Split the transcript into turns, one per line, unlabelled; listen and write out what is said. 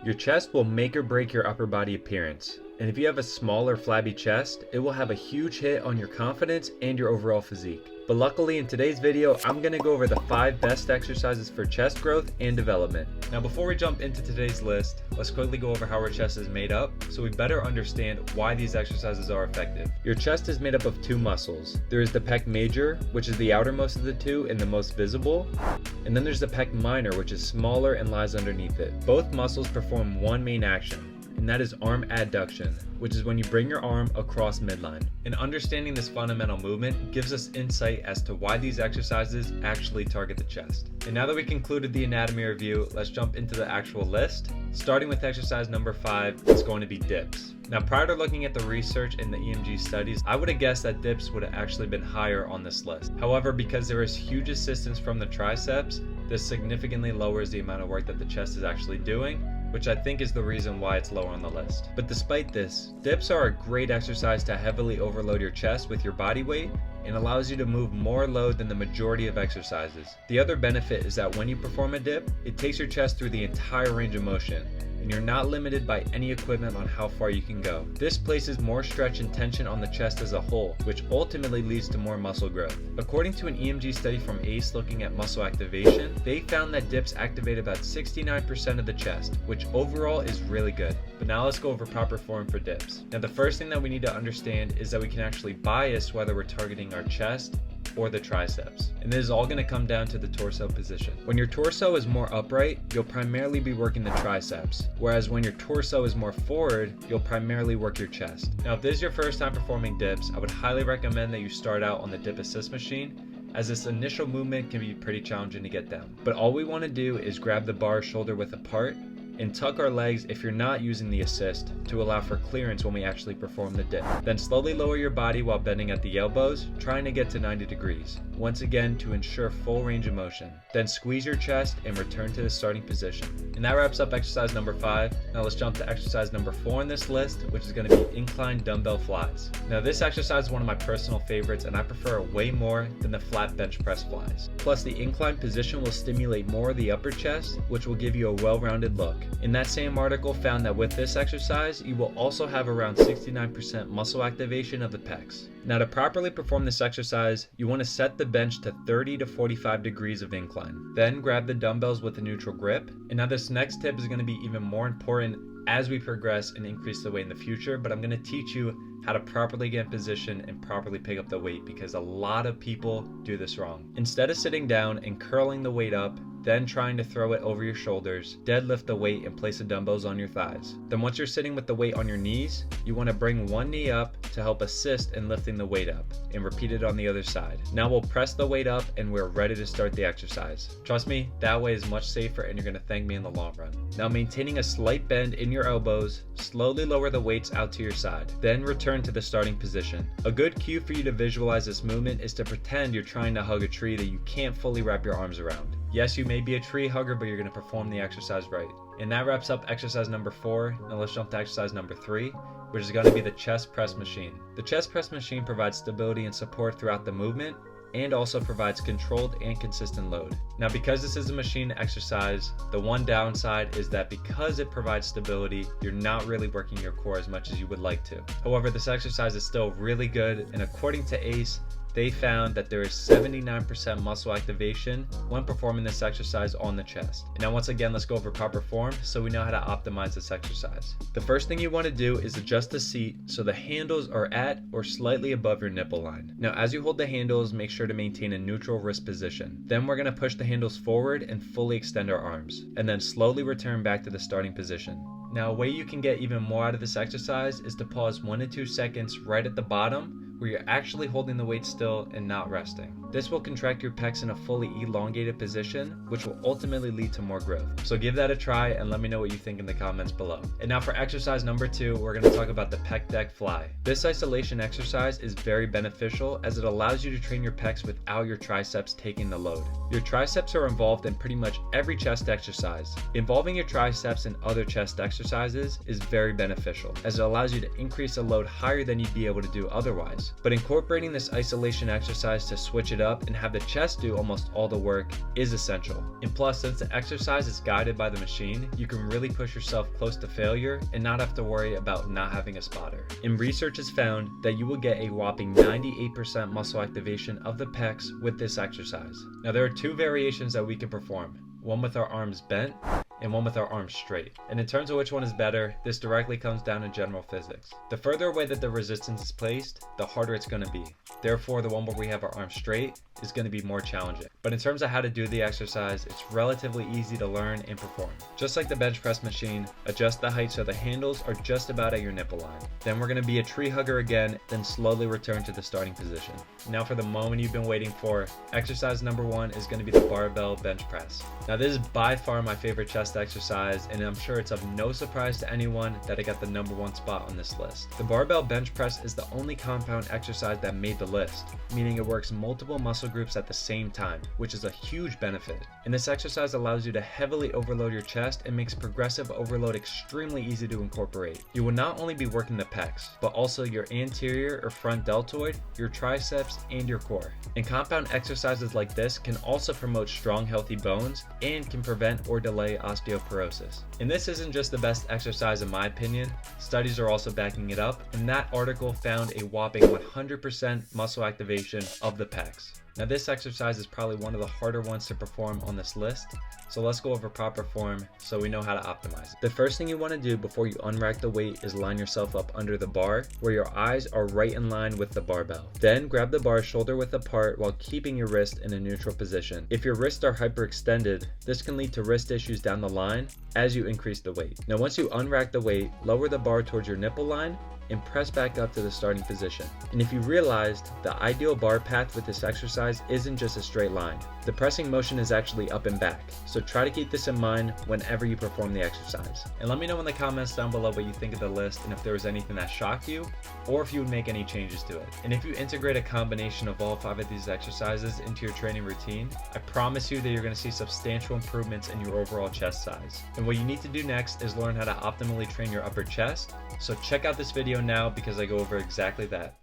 Your chest will make or break your upper body appearance. And if you have a small or flabby chest, it will have a huge hit on your confidence and your overall physique. But luckily in today's video, I'm gonna go over the 5 best exercises for chest growth and development. Now before we jump into today's list, let's quickly go over how our chest is made up so we better understand why these exercises are effective. Your chest is made up of 2 muscles. There is the pec major, which is the outermost of the 2 and the most visible. And then there's the pec minor, which is smaller and lies underneath it. Both muscles perform one main action, and that is arm adduction, which is when you bring your arm across midline. And understanding this fundamental movement gives us insight as to why these exercises actually target the chest. And now that we concluded the anatomy review, let's jump into the actual list. Starting with exercise number 5, it's going to be dips. Now prior to looking at the research in the EMG studies, I would have guessed that dips would have actually been higher on this list. However, because there is huge assistance from the triceps, this significantly lowers the amount of work that the chest is actually doing, which I think is the reason why it's lower on the list. But despite this, dips are a great exercise to heavily overload your chest with your body weight and allows you to move more load than the majority of exercises. The other benefit is that when you perform a dip, it takes your chest through the entire range of motion, and you're not limited by any equipment on how far you can go. This places more stretch and tension on the chest as a whole, which ultimately leads to more muscle growth. According to an EMG study from ACE looking at muscle activation, they found that dips activate about 69% of the chest, which overall is really good. But now let's go over proper form for dips. Now the first thing that we need to understand is that we can actually bias whether we're targeting our chest or the triceps. And this is all going to come down to the torso position. When your torso is more upright, you'll primarily be working the triceps, whereas when your torso is more forward, you'll primarily work your chest. Now if this is your first time performing dips, I would highly recommend that you start out on the dip assist machine, as this initial movement can be pretty challenging to get down. But all we want to do is grab the bar shoulder width apart and tuck our legs if you're not using the assist to allow for clearance when we actually perform the dip. Then slowly lower your body while bending at the elbows, trying to get to 90 degrees, once again to ensure full range of motion. Then squeeze your chest and return to the starting position. And that wraps up exercise number 5. Now let's jump to exercise number 4 in this list, which is going to be incline dumbbell flies. Now this exercise is one of my personal favorites, and I prefer it way more than the flat bench press flies. Plus the incline position will stimulate more of the upper chest, which will give you a well-rounded look. In that same article found that with this exercise, you will also have around 69% muscle activation of the pecs. Now to properly perform this exercise, you want to set the bench to 30 to 45 degrees of incline. Then grab the dumbbells with a neutral grip. And now this next tip is going to be even more important as we progress and increase the weight in the future, but I'm going to teach you how to properly get in position and properly pick up the weight, because a lot of people do this wrong. Instead of sitting down and curling the weight up, then trying to throw it over your shoulders, deadlift the weight and place the dumbbells on your thighs. Then once you're sitting with the weight on your knees, you want to bring one knee up to help assist in lifting the weight up, and repeat it on the other side. Now we'll press the weight up and we're ready to start the exercise. Trust me, that way is much safer and you're going to thank me in the long run. Now maintaining a slight bend in your elbows, slowly lower the weights out to your side. Then return to the starting position. A good cue for you to visualize this movement is to pretend you're trying to hug a tree that you can't fully wrap your arms around. Yes, you may be a tree hugger, but you're going to perform the exercise right. And that wraps up exercise number 4. Now let's jump to exercise number 3, which is going to be the chest press machine. The chest press machine provides stability and support throughout the movement, and also provides controlled and consistent load. Now because this is a machine exercise, the one downside is that because it provides stability, you're not really working your core as much as you would like to. However, this exercise is still really good, and according to ACE, they found that there is 79% muscle activation when performing this exercise on the chest. And now once again, let's go over proper form so we know how to optimize this exercise. The first thing you want to do is adjust the seat so the handles are at or slightly above your nipple line. Now as you hold the handles, make sure to maintain a neutral wrist position. Then we're going to push the handles forward and fully extend our arms, and then slowly return back to the starting position. Now a way you can get even more out of this exercise is to pause 1 to 2 seconds right at the bottom, where you're actually holding the weight still and not resting. This will contract your pecs in a fully elongated position, which will ultimately lead to more growth. So give that a try and let me know what you think in the comments below. And now for exercise number 2, we're going to talk about the pec deck fly. This isolation exercise is very beneficial as it allows you to train your pecs without your triceps taking the load. Your triceps are involved in pretty much every chest exercise. Involving your triceps in other chest exercises is very beneficial, as it allows you to increase a load higher than you'd be able to do otherwise. But incorporating this isolation exercise to switch it it up and have the chest do almost all the work is essential. And plus, since the exercise is guided by the machine, you can really push yourself close to failure and not have to worry about not having a spotter. And research has found that you will get a whopping 98% muscle activation of the pecs with this exercise. Now there are two variations that we can perform, one with our arms bent and one with our arms straight. And in terms of which one is better, this directly comes down to general physics. The further away that the resistance is placed, the harder it's going to be. Therefore, the one where we have our arms straight is going to be more challenging. But in terms of how to do the exercise, it's relatively easy to learn and perform. Just like the bench press machine, adjust the height so the handles are just about at your nipple line. Then we're going to be a tree hugger again, then slowly return to the starting position. Now for the moment you've been waiting for, exercise number 1 is going to be the barbell bench press. Now this is by far my favorite chest exercise, and I'm sure it's of no surprise to anyone that I got the number 1 spot on this list. The barbell bench press is the only compound exercise that made the list, meaning it works multiple muscle groups at the same time, which is a huge benefit. And this exercise allows you to heavily overload your chest and makes progressive overload extremely easy to incorporate. You will not only be working the pecs, but also your anterior or front deltoid, your triceps, and your core. And compound exercises like this can also promote strong, healthy bones and can prevent or delay osteoporosis. And this isn't just the best exercise in my opinion, studies are also backing it up, and that article found a whopping 100% muscle activation of the pecs. Now this exercise is probably one of the harder ones to perform on this list, so let's go over proper form so we know how to optimize it. The first thing you want to do before you unrack the weight is line yourself up under the bar where your eyes are right in line with the barbell. Then grab the bar shoulder width apart while keeping your wrist in a neutral position. If your wrists are hyperextended, this can lead to wrist issues down the line as you increase the weight. Now once you unrack the weight, lower the bar towards your nipple line and press back up to the starting position. And if you realized, the ideal bar path with this exercise isn't just a straight line. The pressing motion is actually up and back, so try to keep this in mind whenever you perform the exercise. And let me know in the comments down below what you think of the list and if there was anything that shocked you, or if you would make any changes to it. And if you integrate a combination of all 5 of these exercises into your training routine, I promise you that you're going to see substantial improvements in your overall chest size. And what you need to do next is learn how to optimally train your upper chest, so check out this video now because I go over exactly that.